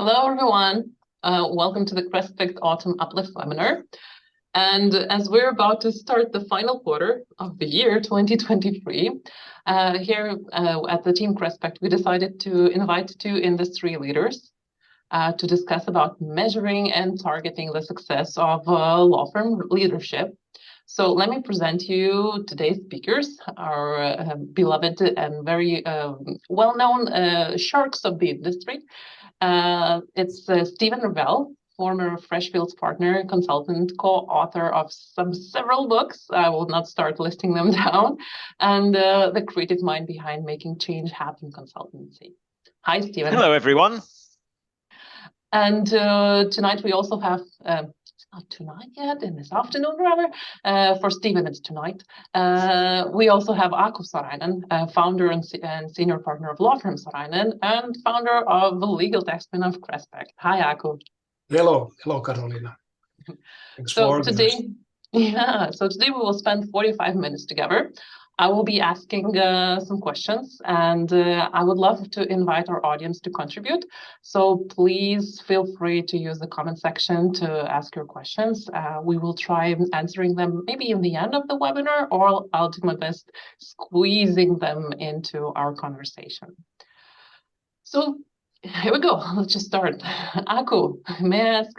Hello, everyone. Welcome to the Crespect Autumn Uplift webinar. And as we're about to start the final quarter of the year 2023, here at the Team Crespect, we decided to invite two industry leaders to discuss about measuring and targeting the success of law firm leadership. So let me present you today's speakers, our beloved and very well-known sharks of the industry. It's Stephen Revell, former Freshfields partner, consultant, co-author of several books. I will not start listing them down, and the creative mind behind making change happen consultancy. Hi, Stephen. Hello, everyone. And tonight we also have, it's not tonight yet, in this afternoon rather, for Stephen it's tonight. We also have Aku Sorainen, founder and senior partner of law firm Sorainen, and founder of the legal desk of Crespect. Hi, Aku. Hello, Karolina. Thanks for today we will spend 45 minutes together. I will be asking some questions, and I would love to invite our audience to contribute. So please feel free to use the comment section to ask your questions. We will try answering them maybe in the end of the webinar, or I'll do my best squeezing them into our conversation. So here we go. Let's just start. Aku, let's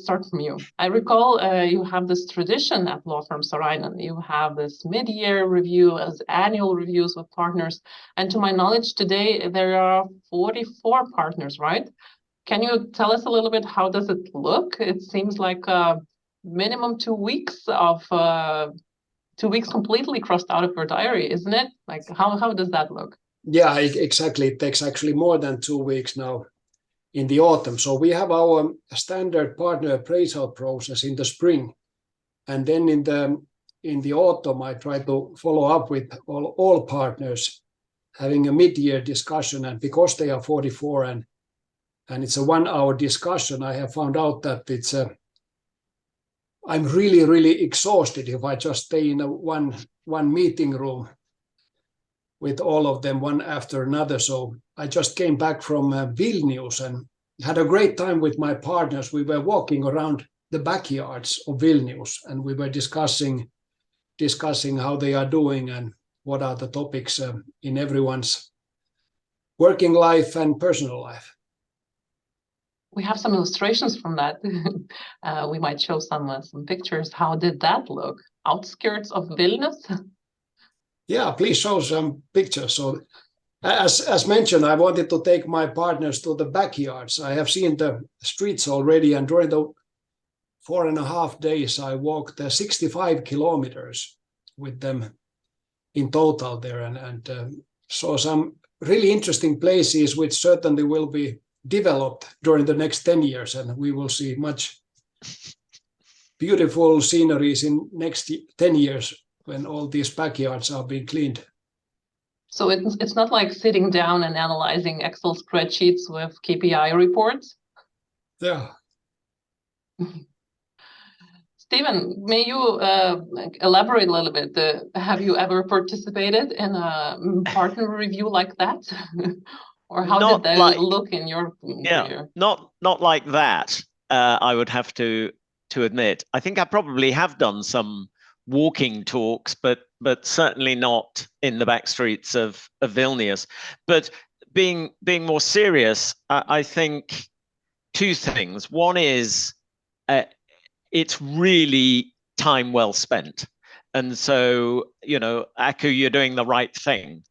start from you. I recall you have this tradition at law firm Sorainen. You have this mid-year review as annual reviews with partners. And to my knowledge today, there are 44 partners, right? Can you tell us a little bit, how does it look? It seems like minimum 2 weeks of 2 weeks completely crossed out of your diary, isn't it? Like how does that look? Yeah, exactly. It takes actually more than 2 weeks now in the autumn. So we have our standard partner appraisal process in the spring. And then in the autumn, I try to follow up with all partners, having a mid-year discussion. And because they are 44 and it's a 1-hour discussion, I have found out that I'm really exhausted if I just stay in one meeting room with all of them one after another. So I just came back from Vilnius and had a great time with my partners. We were walking around the backyards of Vilnius, and we were discussing how they are doing and what are the topics in everyone's working life and personal life. We have some illustrations from that. We might show some pictures. How did that look? Outskirts of Vilnius? Yeah, please show some pictures. So as mentioned, I wanted to take my partners to the backyards. I have seen the streets already, and during the 4.5 days, I walked 65 kilometers with them in total there, and saw some really interesting places which certainly will be developed during the next 10 years, and we will see much beautiful sceneries in next 10 years when all these backyards are being cleaned. So it's not like sitting down and analyzing Excel spreadsheets with KPI reports? Yeah. Stephen, may you elaborate a little bit? Have you ever participated in a partner review like that? Or how did that look in your career? Not like that, I would have to admit. I think I probably have done some walking talks, but certainly not in the back streets of Vilnius. But being more serious, I think two things. One is it's really time well spent. And so, Aku, you're doing the right thing.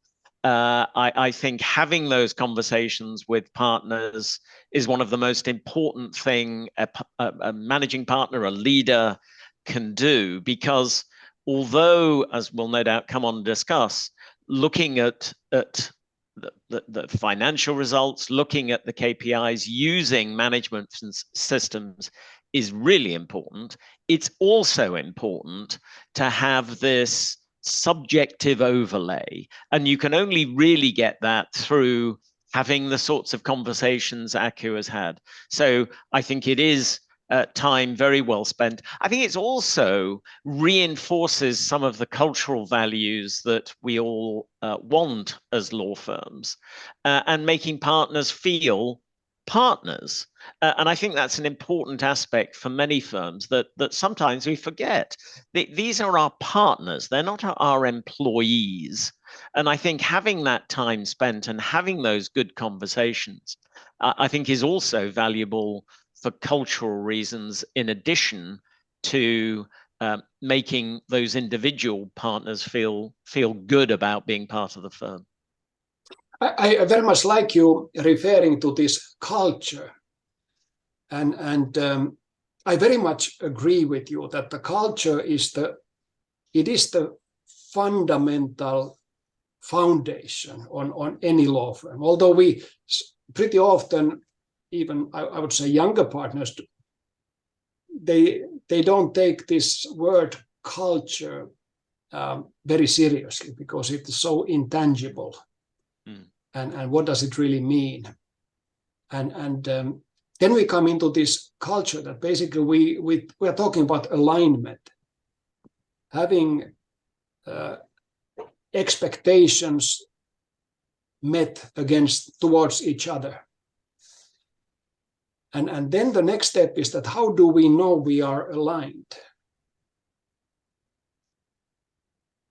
I think having those conversations with partners is one of the most important thing a managing partner, a leader can do, because although, as we'll no doubt come on and discuss, looking at the financial results, looking at the KPIs, using management systems is really important. It's also important to have this subjective overlay, and you can only really get that through having the sorts of conversations Aku has had. So I think it is time very well spent. I think it also reinforces some of the cultural values that we all want as law firms, and making partners feel partners. And I think that's an important aspect for many firms that sometimes we forget. These are our partners. They're not our employees. And I think having that time spent and having those good conversations, I think is also valuable for cultural reasons, in addition to making those individual partners feel good about being part of the firm. I very much like you referring to this culture, and I very much agree with you that the culture is the fundamental foundation on any law firm. Although we pretty often, even I would say younger partners, they don't take this word culture very seriously because it's so intangible. And what does it really mean? And then we come into this culture that basically we are talking about alignment, having expectations met towards each other. And then the next step is that how do we know we are aligned?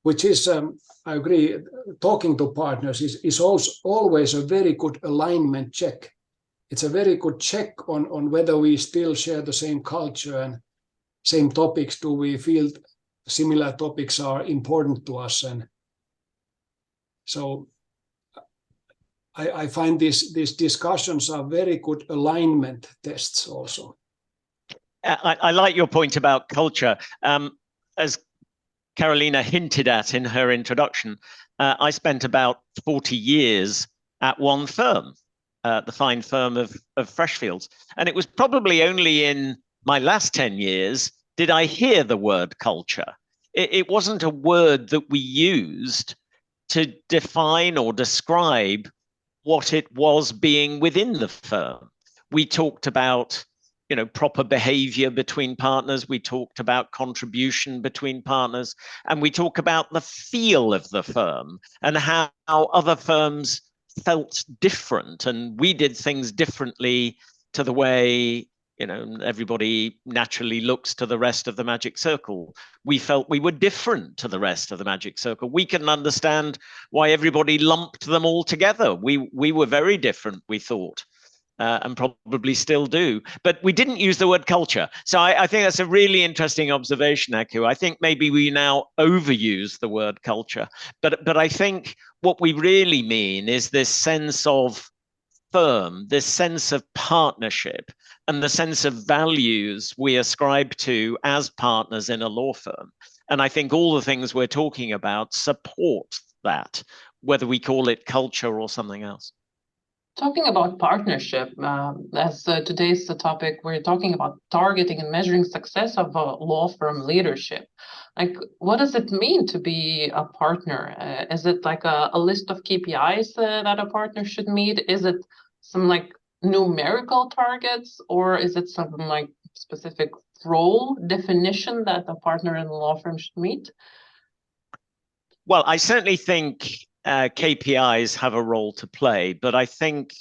Which is, I agree, talking to partners is also always a very good alignment check. It's a very good check on whether we still share the same culture and same topics. Do we feel similar topics are important to us? And so I find these discussions are very good alignment tests also. I like your point about culture. As Karolina hinted at in her introduction, I spent about 40 years at one firm, the fine firm of Freshfields. And it was probably only in my last 10 years did I hear the word culture. It wasn't a word that we used to define or describe what it was being within the firm. We talked about proper behavior between partners. We talked about contribution between partners, and we talk about the feel of the firm and how other firms felt different. And we did things differently to the way, everybody naturally looks to the rest of the magic circle. We felt we were different to the rest of the magic circle. We can understand why everybody lumped them all together. We were very different, we thought. And probably still do, but we didn't use the word culture. So I think that's a really interesting observation, Aku. I think maybe we now overuse the word culture, but I think what we really mean is this sense of firm, this sense of partnership, and the sense of values we ascribe to as partners in a law firm. And I think all the things we're talking about support that, whether we call it culture or something else. Talking about partnership, as today's the topic, we're talking about targeting and measuring success of law firm leadership. Like, what does it mean to be a partner? Is it like a list of KPIs that a partner should meet? Is it some like numerical targets, or is it some like specific role definition that a partner in the law firm should meet? Well, I certainly think KPIs have a role to play, but I think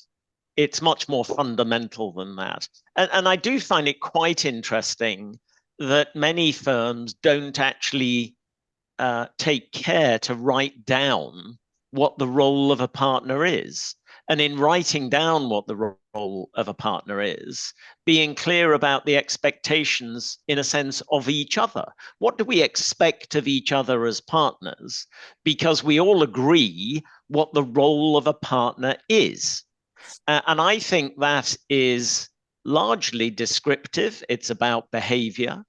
it's much more fundamental than that. And I do find it quite interesting that many firms don't actually take care to write down what the role of a partner is. And in writing down what the role of a partner is, being clear about the expectations, in a sense, of each other. What do we expect of each other as partners? Because we all agree what the role of a partner is. And I think that is largely descriptive. It's about behavior.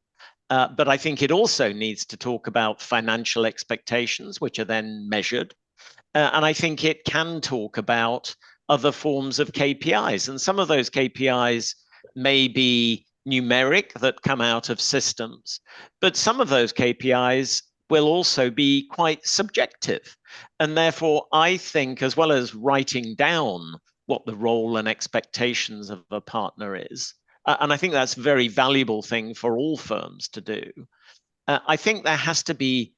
But I think it also needs to talk about financial expectations, which are then measured. And I think it can talk about other forms of KPIs. And some of those KPIs may be numeric, that come out of systems, but some of those KPIs will also be quite subjective. And therefore, I think, as well as writing down what the role and expectations of a partner is, and I think that's a very valuable thing for all firms to do, I think there has to be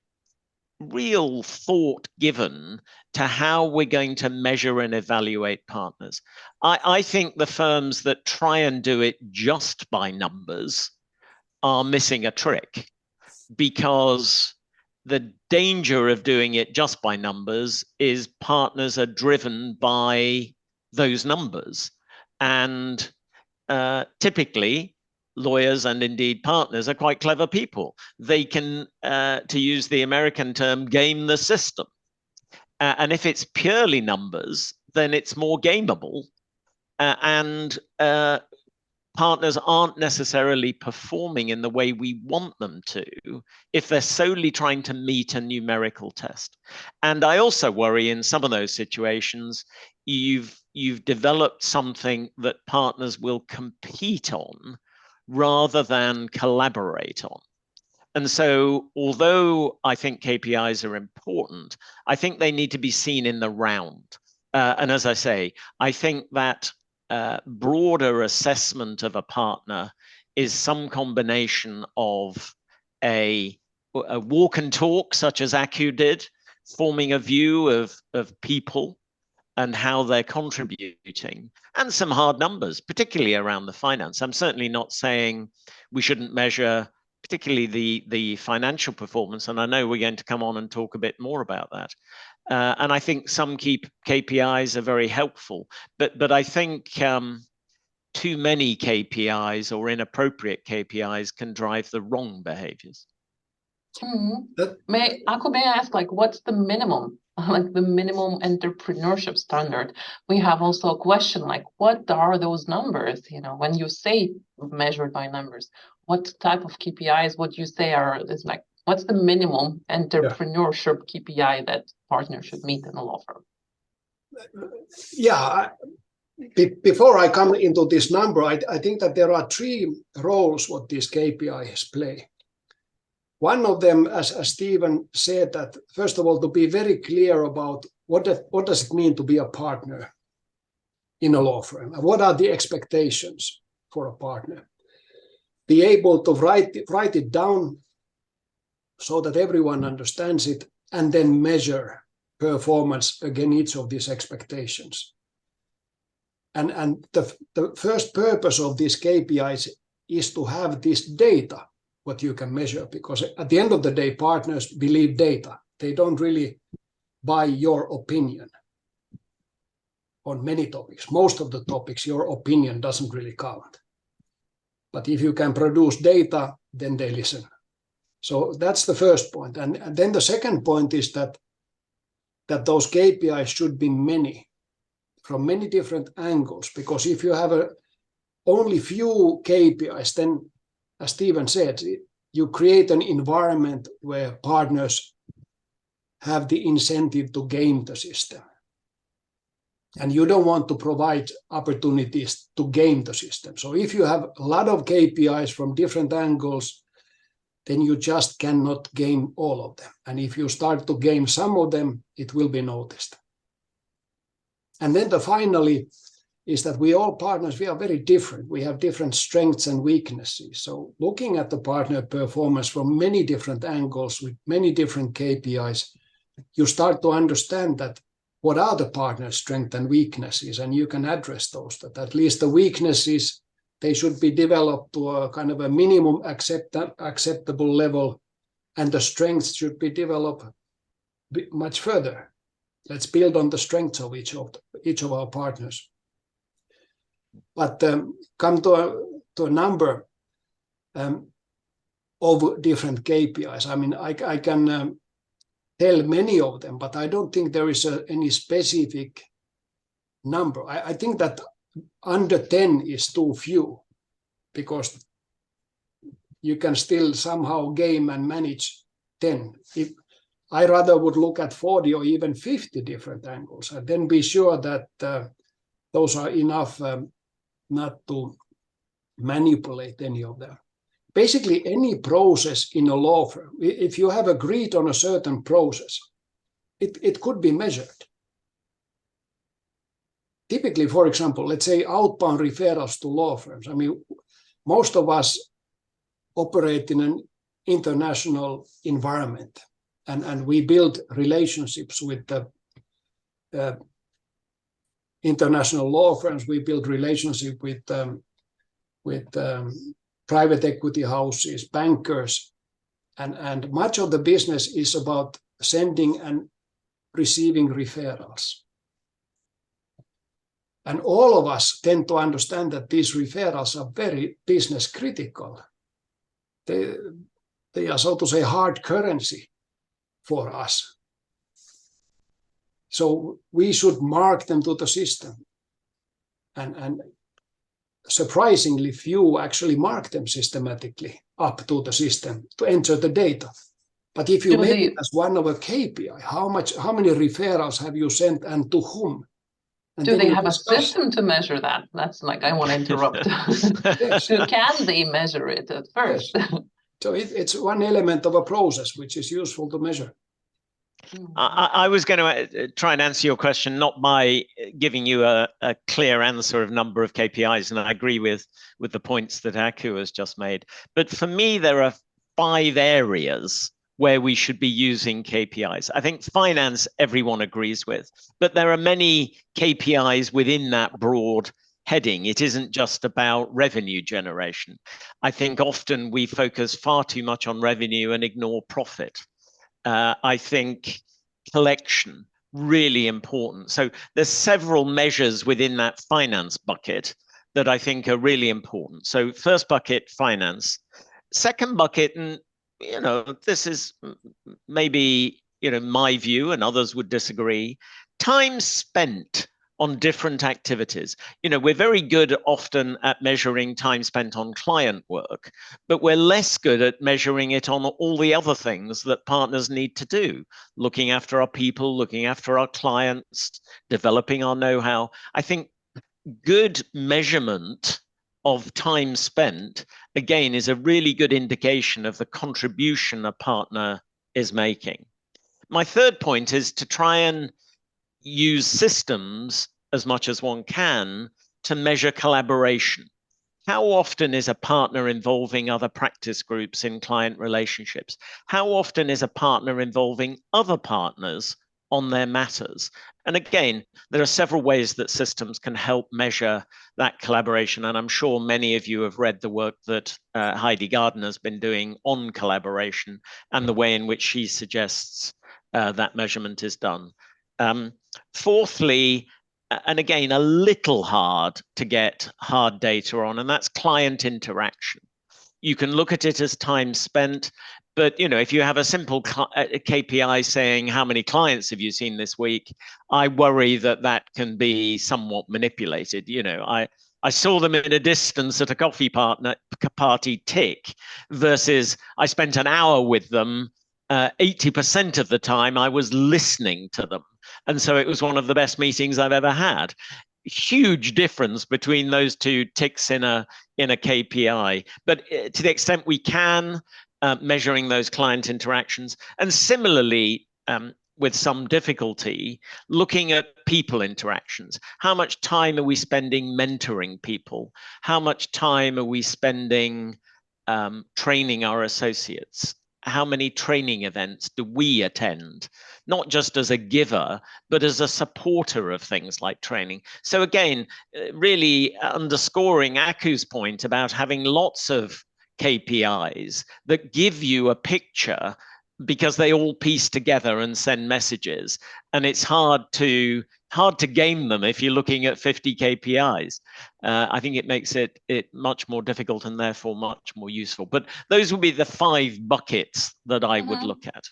real thought given to how we're going to measure and evaluate partners. I think the firms that try and do it just by numbers are missing a trick, because the danger of doing it just by numbers is partners are driven by those numbers. And typically, lawyers and indeed partners are quite clever people. They can, to use the American term, game the system. And if it's purely numbers, then it's more gameable. And partners aren't necessarily performing in the way we want them to if they're solely trying to meet a numerical test. And I also worry in some of those situations, you've developed something that partners will compete on rather than collaborate on. And so, although I think KPIs are important, I think they need to be seen in the round. And as I say, I think that broader assessment of a partner is some combination of a walk and talk, such as Accu did, forming a view of people and how they're contributing, and some hard numbers, particularly around the finance. I'm certainly not saying we shouldn't measure particularly the financial performance, and I know we're going to come on and talk a bit more about that. And I think some key KPIs are very helpful, but I think too many KPIs or inappropriate KPIs can drive the wrong behaviors. May I ask, like, what's the minimum, like the minimum entrepreneurship standard? We have also a question, like, what are those numbers? You know, when you say measured by numbers, what type of KPIs would you say is like, what's the minimum entrepreneurship KPI that partners should meet in a law firm? Yeah, before I come into this number, I think that there are three roles what these KPIs play. One of them, as Stephen said, that first of all, to be very clear about what does it mean to be a partner in a law firm, and what are the expectations for a partner. Be able to write it down so that everyone understands it, and then measure performance against each of these expectations. And the first purpose of these KPIs is to have this data, what you can measure, because at the end of the day, partners believe data. They don't really buy your opinion on many topics. Most of the topics, your opinion doesn't really count. But if you can produce data, then they listen. So that's the first point. And then the second point is that those KPIs should be many, from many different angles. Because if you have only few KPIs, then, as Stephen said, you create an environment where partners have the incentive to game the system. And you don't want to provide opportunities to game the system. So if you have a lot of KPIs from different angles, then you just cannot game all of them. And if you start to game some of them, it will be noticed. And then finally is that we all partners, we are very different. We have different strengths and weaknesses. So looking at the partner performance from many different angles with many different KPIs, you start to understand that what are the partner's strengths and weaknesses, and you can address those. That at least the weaknesses, they should be developed to a kind of a minimum acceptable level, and the strengths should be developed much further. Let's build on the strengths of each of our partners. But come to a number of different KPIs. I mean, I can tell many of them, but I don't think there is any specific number. I think that under 10 is too few, because you can still somehow game and manage 10. If I rather would look at 40 or even 50 different angles, and then be sure that those are enough not to manipulate any of them. Basically, any process in a law firm, if you have agreed on a certain process, it could be measured. Typically, for example, let's say outbound referrals to law firms. I mean, most of us operate in an international environment. and we build relationships with the international law firms. We build relationship with private equity houses, bankers, and much of the business is about sending and receiving referrals. And all of us tend to understand that these referrals are very business critical. They are, so to say, hard currency for us. So we should mark them to the system. And surprisingly few actually mark them systematically up to the system to enter the data. But if you make it as one of a KPI, how many referrals have you sent and to whom? And do they have a system to measure that? That's like, I want to interrupt. Yes. Can they measure it at first? Yes. So it's one element of a process which is useful to measure. I was going to try and answer your question, not by giving you a clear answer of number of KPIs, and I agree with the points that Aku has just made. But for me, there are 5 areas where we should be using KPIs. I think finance, everyone agrees with, but there are many KPIs within that broad heading. It isn't just about revenue generation. I think often we focus far too much on revenue and ignore profit. I think collection, really important. So there's several measures within that finance bucket that I think are really important. So first bucket, finance. Second bucket, and this is maybe my view and others would disagree, time spent on different activities. We're very good often at measuring time spent on client work, but we're less good at measuring it on all the other things that partners need to do, looking after our people, looking after our clients, developing our know-how. I think good measurement of time spent, again, is a really good indication of the contribution a partner is making. My third point is to try and use systems as much as one can to measure collaboration. How often is a partner involving other practice groups in client relationships? How often is a partner involving other partners on their matters? And again, there are several ways that systems can help measure that collaboration. And I'm sure many of you have read the work that Heidi Gardner has been doing on collaboration and the way in which she suggests that measurement is done. Fourthly, and again, a little hard to get hard data on, and that's client interaction. You can look at it as time spent, but if you have a simple KPI saying how many clients have you seen this week, I worry that can be somewhat manipulated. I saw them in a distance at a coffee party tick versus I spent an hour with them. 80% of the time I was listening to them. And so it was one of the best meetings I've ever had. Huge difference between those two ticks in a KPI. But to the extent we can, measuring those client interactions, and similarly, with some difficulty, looking at people interactions. How much time are we spending mentoring people? How much time are we spending training our associates? How many training events do we attend? Not just as a giver, but as a supporter of things like training. So again, really underscoring Aku's point about having lots of KPIs that give you a picture because they all piece together and send messages. And it's hard to game them if you're looking at 50 KPIs. I think it makes it much more difficult and therefore much more useful. But those would be the 5 buckets that I would look at.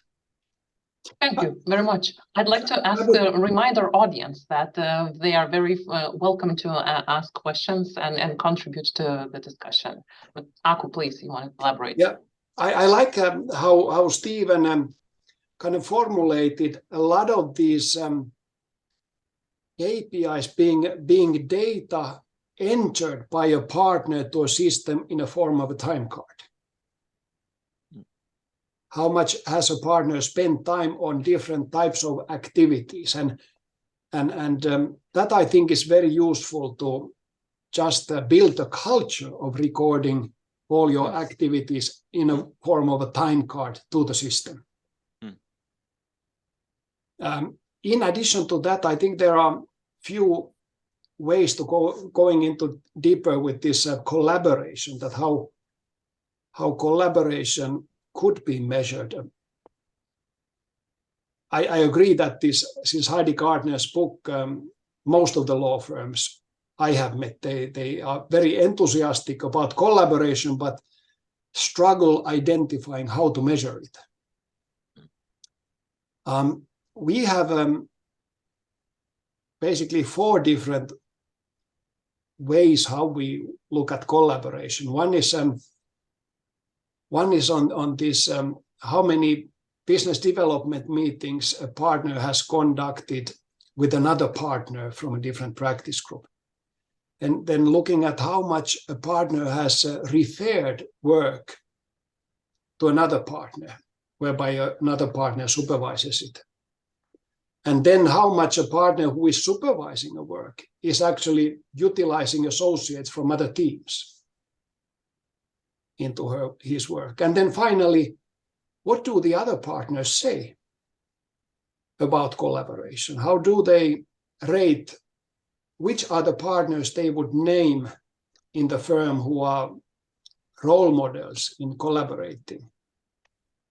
Thank you very much. I'd like to remind our audience that they are very welcome to ask questions and contribute to the discussion. But Aku, please, you want to elaborate? Yeah, I like how Stephen kind of formulated a lot of these KPIs being data entered by a partner to a system in a form of a time card. How much has a partner spent time on different types of activities, and that I think is very useful to just build a culture of recording all your activities in a form of a time card to the system. In addition to that, I think there are few ways to going into deeper with this collaboration, that how collaboration could be measured. I agree that since Heidi Gardner's book, most of the law firms I have met, they are very enthusiastic about collaboration, but struggle identifying how to measure it. We have basically 4 different ways how we look at collaboration. One is on this how many business development meetings a partner has conducted with another partner from a different practice group. And then looking at how much a partner has referred work to another partner, whereby another partner supervises it. And then how much a partner who is supervising a work is actually utilizing associates from other teams into his work. And then finally, what do the other partners say about collaboration? How do they rate which other partners they would name in the firm who are role models in collaborating?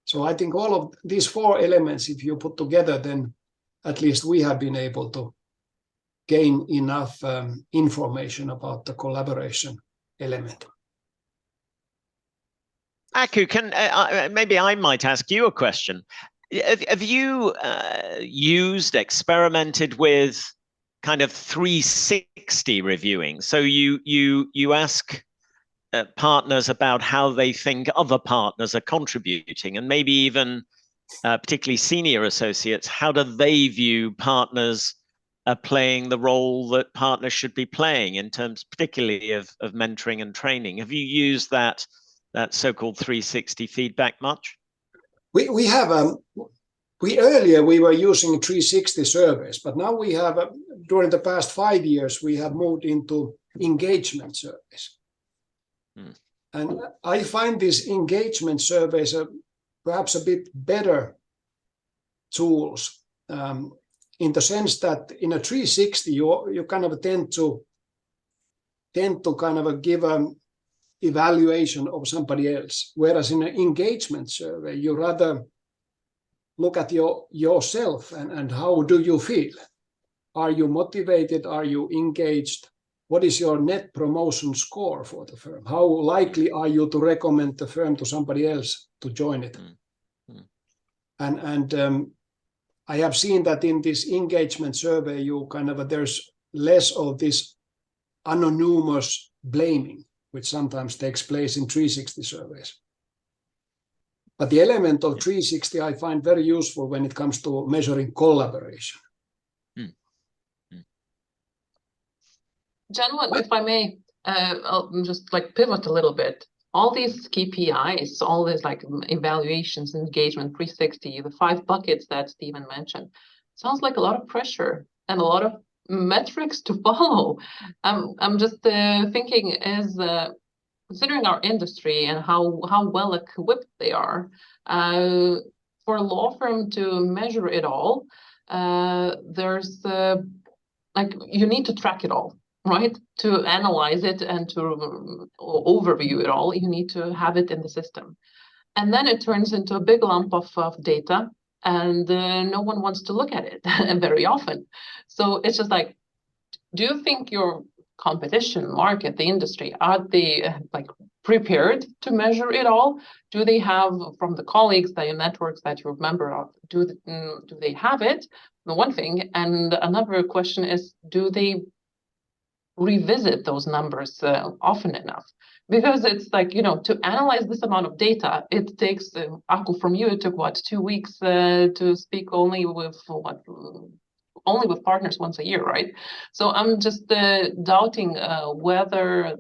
So I think all of these 4 elements, if you put together, then at least we have been able to gain enough information about the collaboration element. Aku, maybe I might ask you a question. Have you experimented with kind of 360 reviewing? So you ask partners about how they think other partners are contributing, and maybe even particularly senior associates, how do they view partners playing the role that partners should be playing in terms particularly of mentoring and training? Have you used that so-called 360 feedback much? We have earlier we were using 360 surveys, but now we have during the past 5 years we have moved into engagement surveys. And I find these engagement surveys perhaps a bit better tools in the sense that in a 360 you kind of tend to kind of give an evaluation of somebody else, whereas in an engagement survey you rather look at yourself and how do you feel? Are you motivated? Are you engaged? What is your net promotion score for the firm? How likely are you to recommend the firm to somebody else to join it? And I have seen that in this engagement survey, you kind of there's less of this anonymous blaming, which sometimes takes place in 360 surveys. But the element of 360 I find very useful when it comes to measuring collaboration. Gentlemen, if I may, I'll just like pivot a little bit. All these KPIs, all these like evaluations, engagement, 360, the 5 buckets that Stephen mentioned, sounds like a lot of pressure and a lot of metrics to follow. I'm just thinking as considering our industry and how well equipped they are, for a law firm to measure it all, there's like you need to track it all. Right? To analyze it and to overview it all, you need to have it in the system. And then it turns into a big lump of data, and no one wants to look at it very often. So it's just like, do you think your competition, market, the industry, are they like prepared to measure it all? Do they have, from the colleagues, the networks that you're a member of, do they have it? The one thing. And another question is, do they revisit those numbers often enough? Because it's like, to analyze this amount of data, it takes, Aku, from you, it took what, 2 weeks to speak only with partners once a year, right? So I'm just doubting whether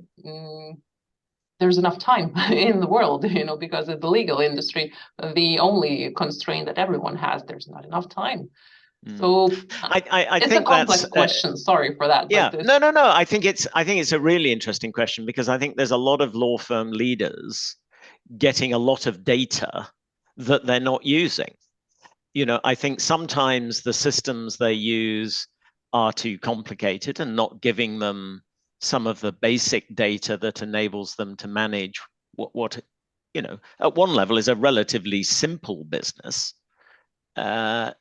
there's enough time in the world, because in the legal industry, the only constraint that everyone has, there's not enough time. So I it's think a complex that's question. Sorry for that. Yeah, no. I think it's a really interesting question, because I think there's a lot of law firm leaders getting a lot of data that they're not using. I think sometimes the systems they use are too complicated and not giving them some of the basic data that enables them to manage what at one level is a relatively simple business. But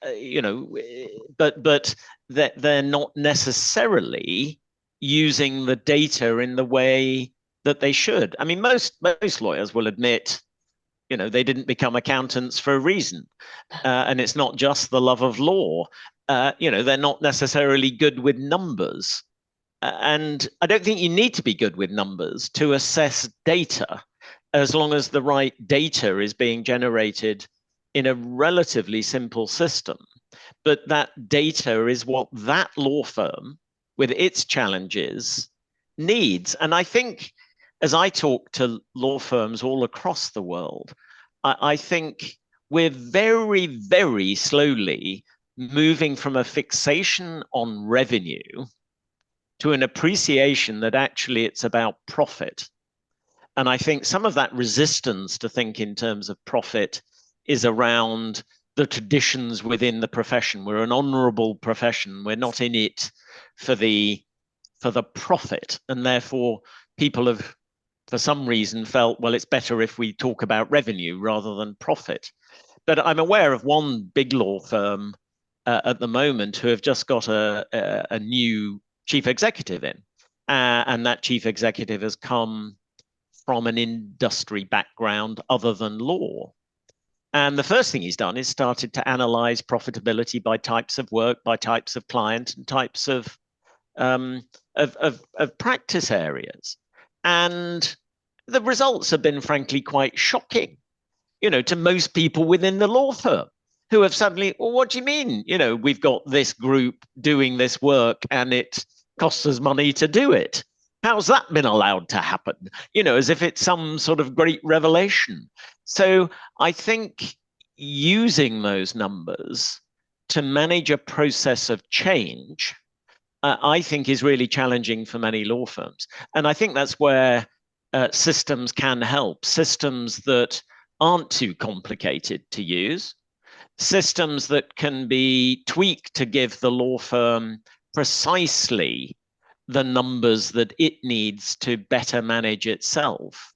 they're not necessarily using the data in the way that they should. I mean, most lawyers will admit, they didn't become accountants for a reason, and it's not just the love of law. They're not necessarily good with numbers, and I don't think you need to be good with numbers to assess data, as long as the right data is being generated in a relatively simple system. But that data is what that law firm, with its challenges, needs. And I think, as I talk to law firms all across the world, I think we're very, very slowly moving from a fixation on revenue to an appreciation that actually it's about profit. And I think some of that resistance to think in terms of profit is around the traditions within the profession. We're an honorable profession. We're not in it for the profit. And therefore, people have, for some reason, felt, well, it's better if we talk about revenue rather than profit. But I'm aware of one big law firm at the moment who have just got a new chief executive in. And that chief executive has come from an industry background other than law. And the first thing he's done is started to analyze profitability by types of work, by types of client, and types of practice areas. And the results have been, frankly, quite shocking, to most people within the law firm, who have suddenly, well, what do you mean? We've got this group doing this work and it costs us money to do it. How's that been allowed to happen? As if it's some sort of great revelation. So I think using those numbers to manage a process of change, I think is really challenging for many law firms. And I think that's where systems can help. Systems that aren't too complicated to use. Systems that can be tweaked to give the law firm precisely the numbers that it needs to better manage itself.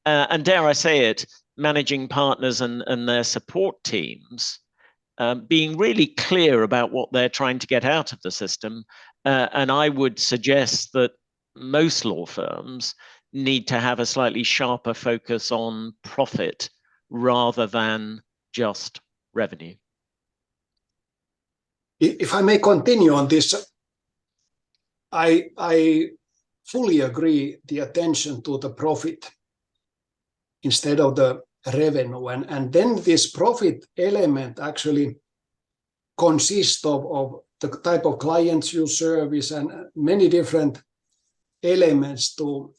And dare I say it, managing partners and their support teams, being really clear about what they're trying to get out of the system. And I would suggest that most law firms need to have a slightly sharper focus on profit rather than just revenue. If I may continue on this, I fully agree the attention to the profit instead of the revenue. And then this profit element actually consists of the type of clients you service and many different elements to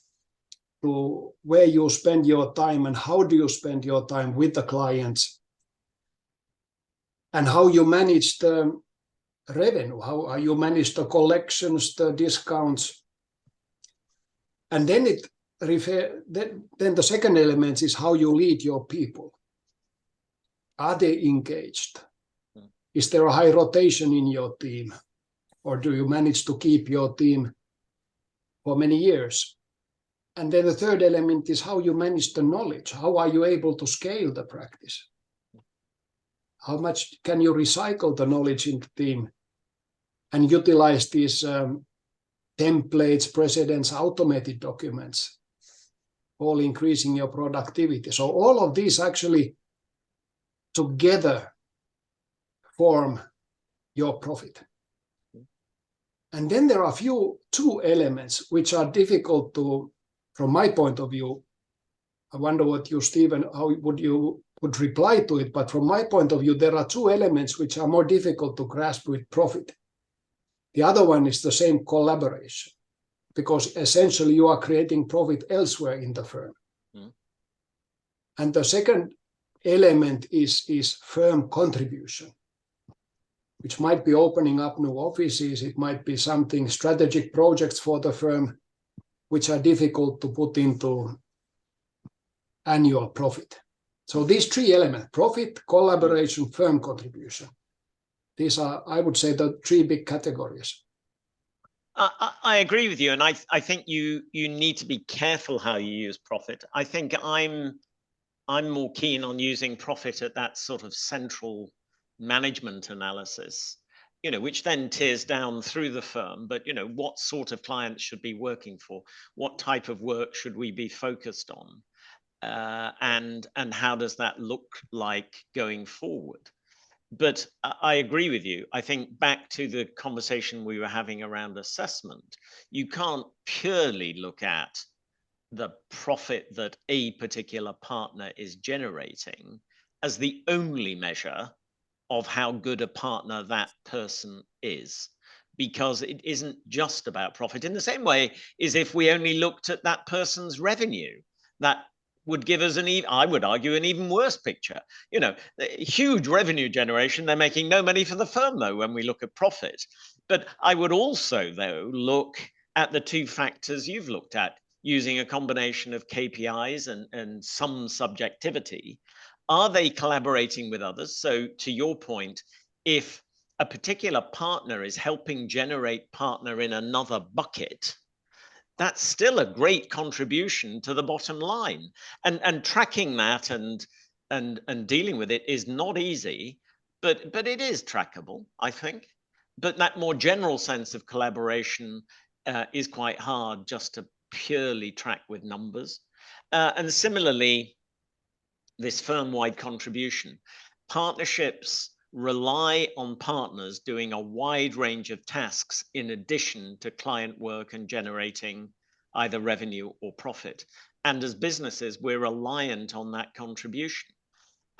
where you spend your time and how do you spend your time with the clients and how you manage the revenue, how you manage the collections, the discounts. And then then the second element is how you lead your people. Are they engaged? Is there a high rotation in your team? Or do you manage to keep your team for many years? And then the third element is how you manage the knowledge. How are you able to scale the practice? How much can you recycle the knowledge in the team and utilize these templates, precedents, automated documents, all increasing your productivity? So all of these actually together form your profit. And then there are two elements which are difficult to, from my point of view. I wonder what you, Stephen, how would reply to it. But from my point of view, there are two elements which are more difficult to grasp with profit. The other one is the same collaboration, because essentially you are creating profit elsewhere in the firm. Mm. And the second element is firm contribution, which might be opening up new offices. It might be something, strategic projects for the firm, which are difficult to put into annual profit. So these three elements, profit, collaboration, firm contribution. These are, I would say, the three big categories. I agree with you, and I think you need to be careful how you use profit. I think I'm more keen on using profit at that sort of central management analysis, which then tears down through the firm. But what sort of clients should be working for? What type of work should we be focused on? And how does that look like going forward? But I agree with you. I think back to the conversation we were having around assessment, you can't purely look at the profit that a particular partner is generating as the only measure of how good a partner that person is, because it isn't just about profit. In the same way as if we only looked at that person's revenue, that would give us I would argue, an even worse picture. Huge revenue generation, they're making no money for the firm, though, when we look at profit. But I would also, though, look at the two factors you've looked at, using a combination of KPIs and some subjectivity. Are they collaborating with others? So to your point, if a particular partner is helping generate partner in another bucket, that's still a great contribution to the bottom line. And tracking that and dealing with it is not easy, but it is trackable, I think. But that more general sense of collaboration is quite hard just to purely track with numbers. And similarly, this firm-wide contribution. Partnerships rely on partners doing a wide range of tasks in addition to client work and generating either revenue or profit. And as businesses, we're reliant on that contribution.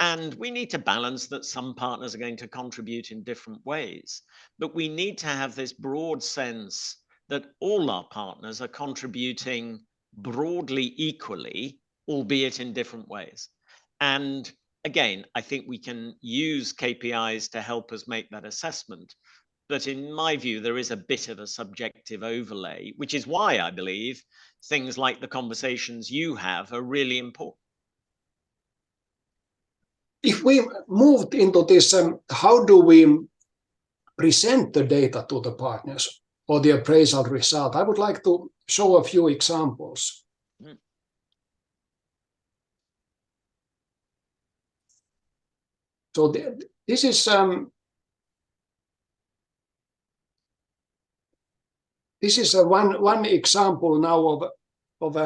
And we need to balance that some partners are going to contribute in different ways. But we need to have this broad sense that all our partners are contributing broadly equally, albeit in different ways. And again, I think we can use KPIs to help us make that assessment. But in my view, there is a bit of a subjective overlay, which is why I believe things like the conversations you have are really important. If we moved into this, how do we present the data to the partners or the appraisal result? I would like to show a few examples. So this is one example now of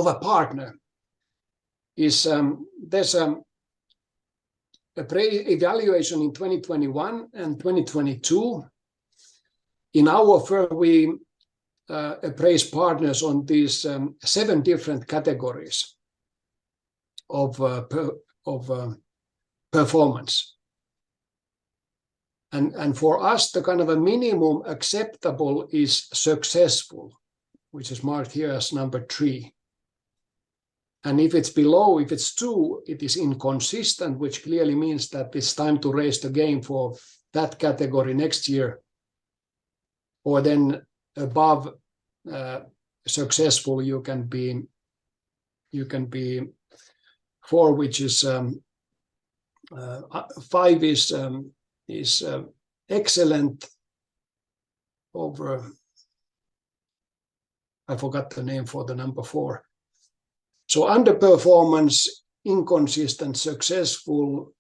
a partner. Is there's evaluation in 2021 and 2022. In our firm, we appraise partners on these 7 different categories of performance. And for us, the kind of a minimum acceptable is successful, which is marked here as number 3. And if it's below, if it's 2, it is inconsistent, which clearly means that it's time to raise the game for that category next year. Or then above successful, you can be 4, which is 5 is excellent. Over, I forgot the name for the number 4. So underperformance, inconsistent, successful,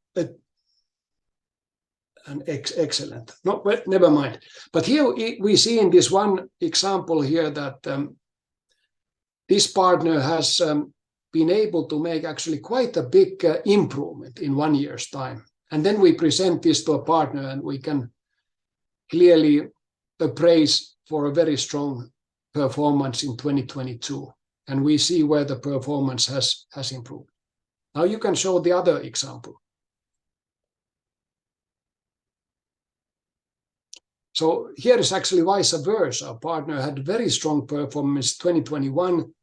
and excellent. No, but never mind. But here we see in this one example here that this partner has been able to make actually quite a big improvement in 1 year's time. And then we present this to a partner and we can clearly appraise for a very strong performance in 2022. And we see where the performance has improved. Now you can show the other example. So here is actually vice versa. Our partner had very strong performance 2021,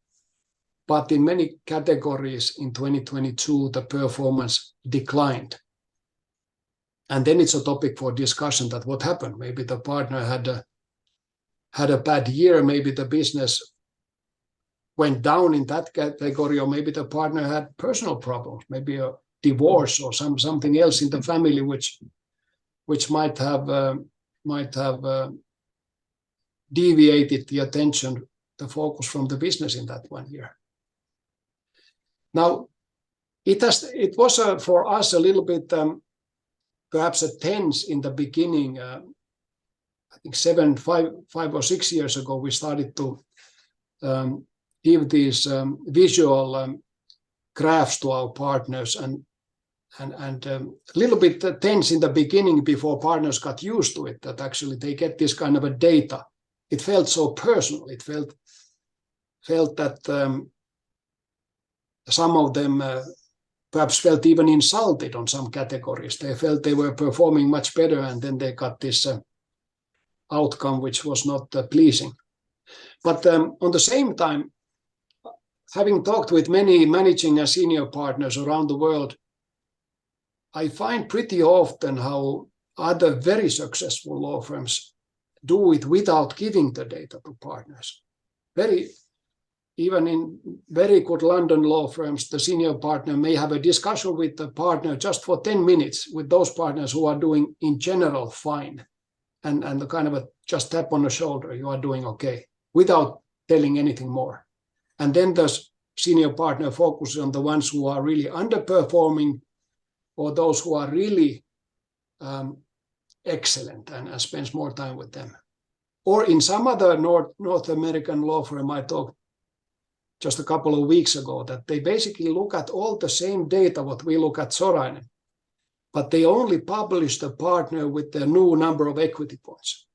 but in many categories in 2022, the performance declined. And then it's a topic for discussion that what happened. Maybe the partner had a bad year, maybe the business went down in that category, or maybe the partner had personal problems, maybe a divorce or something else in the family, which might have deviated the attention, the focus from the business in that 1 year. Now, it was for us a little bit perhaps a tense in the beginning. I think 5 or 6 years ago, we started to give these visual graphs to our partners, and a little bit tense in the beginning before partners got used to it, that actually they get this kind of a data. It felt so personal. It felt that some of them perhaps felt even insulted on some categories. They felt they were performing much better, and then they got this outcome which was not pleasing. But on the same time, having talked with many managing and senior partners around the world, I find pretty often how other very successful law firms do it without giving the data to partners. Even in very good London law firms, the senior partner may have a discussion with the partner just for 10 minutes with those partners who are doing in general fine, and the kind of a just tap on the shoulder, you are doing okay, without telling anything more. And then the senior partner focuses on the ones who are really underperforming, or those who are really excellent, and spends more time with them. Or in some other North American law firm I talked just a couple of weeks ago, that they basically look at all the same data what we look at Sorainen, but they only publish the partner with the new number of equity points.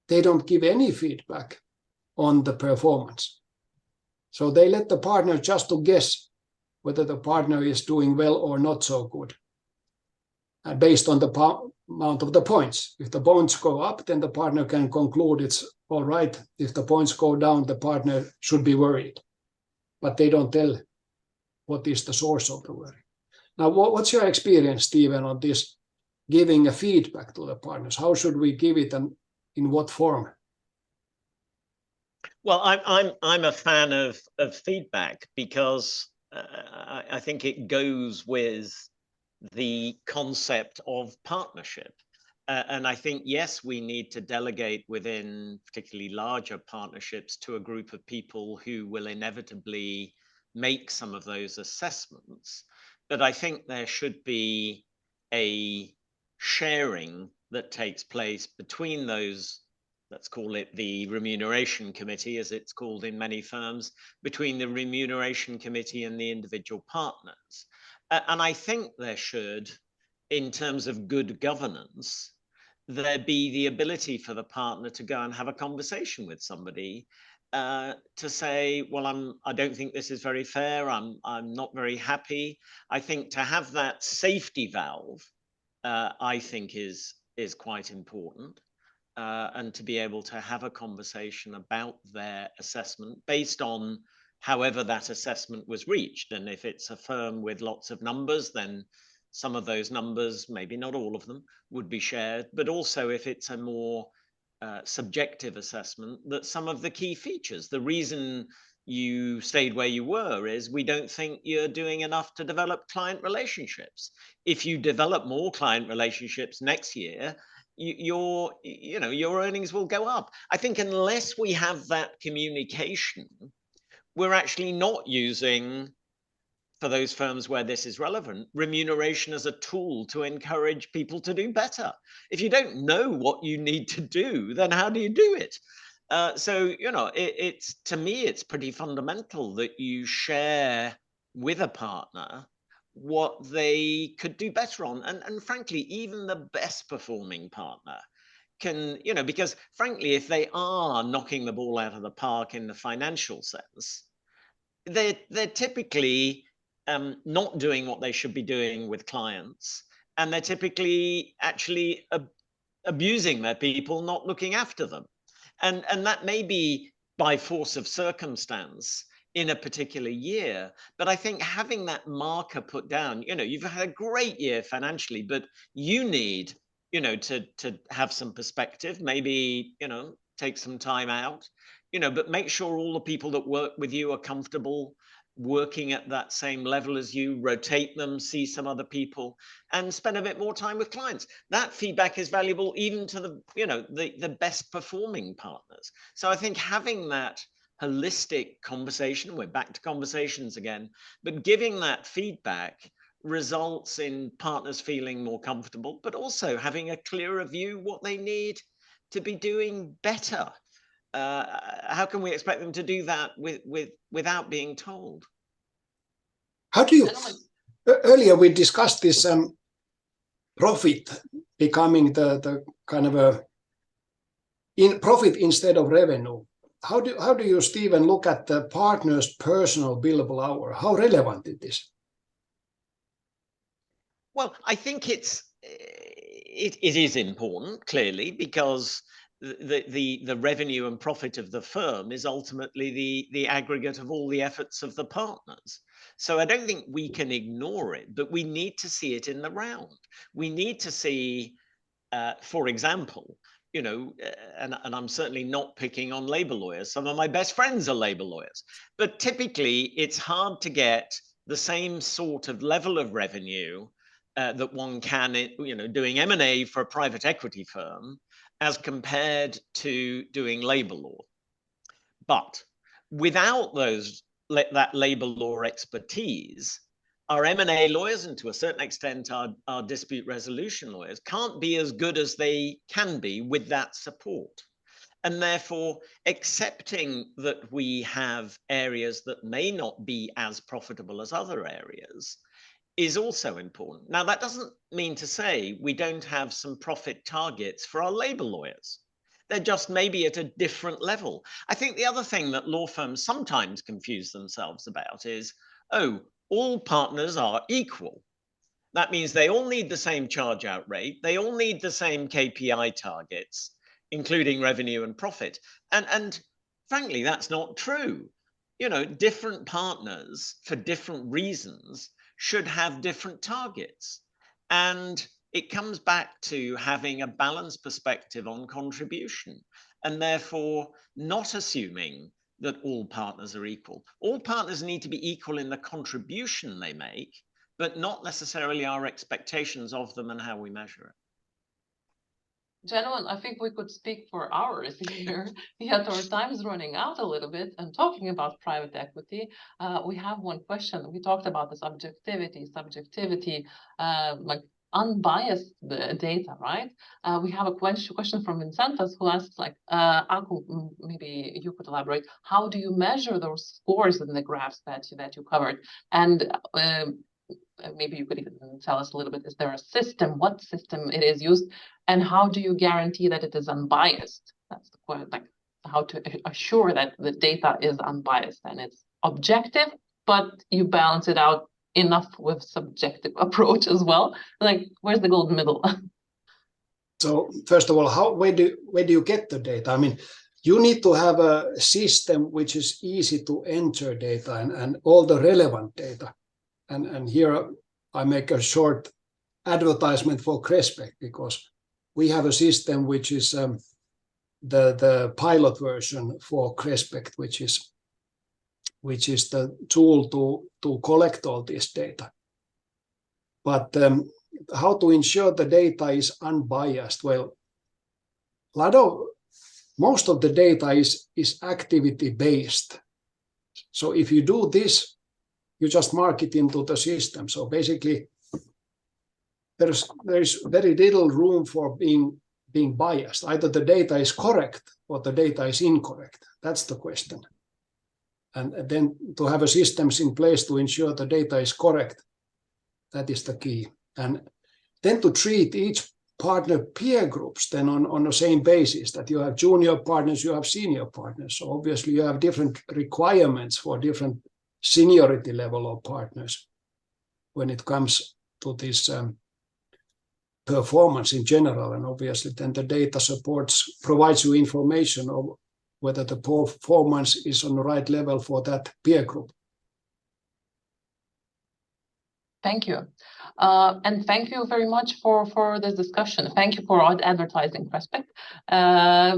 They don't give any feedback on the performance. So they let the partner just to guess whether the partner is doing well or not so good, based on the amount of the points. If the points go up, then the partner can conclude it's all right. If the points go down, the partner should be worried. But they don't tell what is the source of the worry. Now, what's your experience, Stephen, on this giving a feedback to the partners? How should we give it, and in what form? Well, I'm a fan of feedback, because I think it goes with the concept of partnership. And I think, yes, we need to delegate within particularly larger partnerships to a group of people who will inevitably make some of those assessments. But I think there should be a sharing that takes place between those, let's call it the remuneration committee, as it's called in many firms, between the remuneration committee and the individual partners. And I think there should, in terms of good governance, there be the ability for the partner to go and have a conversation with somebody to say, well, I don't think this is very fair. I'm not very happy. I think to have that safety valve, I think is quite important. And to be able to have a conversation about their assessment based on however that assessment was reached. And if it's a firm with lots of numbers, then some of those numbers, maybe not all of them, would be shared. But also if it's a more subjective assessment, that some of the key features, the reason you stayed where you were is we don't think you're doing enough to develop client relationships. If you develop more client relationships next year, your earnings will go up. I think unless we have that communication, we're actually not using, for those firms where this is relevant, remuneration as a tool to encourage people to do better. If you don't know what you need to do, then how do you do it? So, it's to me, it's pretty fundamental that you share with a partner what they could do better on. And frankly, even the best performing partner can, because frankly, if they are knocking the ball out of the park in the financial sense, they're typically not doing what they should be doing with clients. And they're typically actually abusing their people, not looking after them. And that may be by force of circumstance in a particular year. But I think having that marker put down, you've had a great year financially, but you need, to have some perspective, maybe, take some time out, but make sure all the people that work with you are comfortable working at that same level as you, rotate them, see some other people, and spend a bit more time with clients. That feedback is valuable even to the best performing partners. So I think having that holistic conversation, we're back to conversations again, but giving that feedback results in partners feeling more comfortable, but also having a clearer view what they need to be doing better. How can we expect them to do that without being told? How do you? Earlier we discussed this profit becoming the kind of a profit instead of revenue. How do you, Stephen, look at the partner's personal billable hour? How relevant it is? Well, I think it is important, clearly, because the revenue and profit of the firm is ultimately the aggregate of all the efforts of the partners. So I don't think we can ignore it, but we need to see it in the round. We need to see, for example, and I'm certainly not picking on labor lawyers. Some of my best friends are labor lawyers, but typically it's hard to get the same sort of level of revenue that one can, doing M&A for a private equity firm as compared to doing labor law. But without that labor law expertise, our M&A lawyers, and to a certain extent our dispute resolution lawyers, can't be as good as they can be with that support. And therefore, accepting that we have areas that may not be as profitable as other areas is also important. Now, that doesn't mean to say we don't have some profit targets for our labor lawyers. They're just maybe at a different level. I think the other thing that law firms sometimes confuse themselves about is, all partners are equal. That means they all need the same charge out rate. They all need the same KPI targets, including revenue and profit. And frankly, that's not true. Different partners for different reasons should have different targets. And it comes back to having a balanced perspective on contribution, and therefore not assuming that all partners are equal. All partners need to be equal in the contribution they make, but not necessarily our expectations of them and how we measure it. Gentlemen, I think we could speak for hours here, yet our time is running out a little bit. And talking about private equity, we have one question. We talked about this subjectivity, like unbiased data, right? We have a question from Vincentas who asks, like, Aku, maybe you could elaborate. How do you measure those scores in the graphs that you covered? And maybe you could even tell us a little bit, is there a system, what system it is used, and how do you guarantee that it is unbiased? That's the point, like how to assure that the data is unbiased and it's objective, but you balance it out enough with subjective approach as well. Like, where's the golden middle? So first of all, where do you get the data? I mean, you need to have a system which is easy to enter data and all the relevant data. And here I make a short advertisement for Crespect, because we have a system which is the pilot version for Crespect, which is the tool to collect all this data. But how to ensure the data is unbiased? Well, most of the data is activity based. So if you do this, you just mark it into the system. So basically, there's very little room for being biased. Either the data is correct or the data is incorrect. That's the question. And then to have a systems in place to ensure the data is correct, that is the key. And then to treat each partner peer groups then on the same basis, that you have junior partners, you have senior partners. So obviously you have different requirements for different seniority level of partners when it comes to this performance in general. And obviously then the data provides you information of whether the performance is on the right level for that peer group. Thank you. And thank you very much for this discussion. Thank you for advertising Crespect,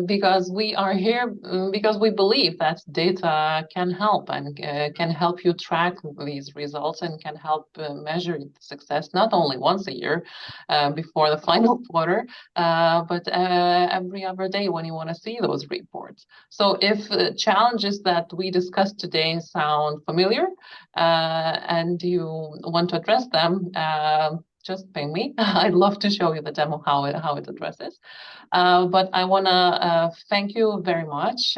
because we are here because we believe that data can help and can help you track these results and can help measure success not only once a year before the final quarter, but every other day when you want to see those reports. So if challenges that we discussed today sound familiar and you want to address them, just ping me. I'd love to show you the demo how it addresses. But I want to thank you very much.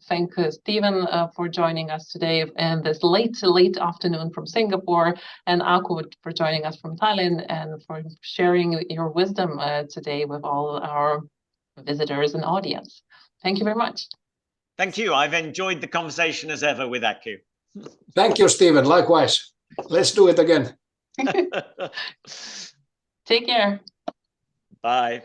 Thank Stephen for joining us today in this late afternoon from Singapore, and Aku for joining us from Thailand and for sharing your wisdom today with all our visitors and audience. Thank you very much. Thank you. I've enjoyed the conversation as ever with Aku. Thank you, Stephen. Likewise. Let's do it again. Take care. Bye.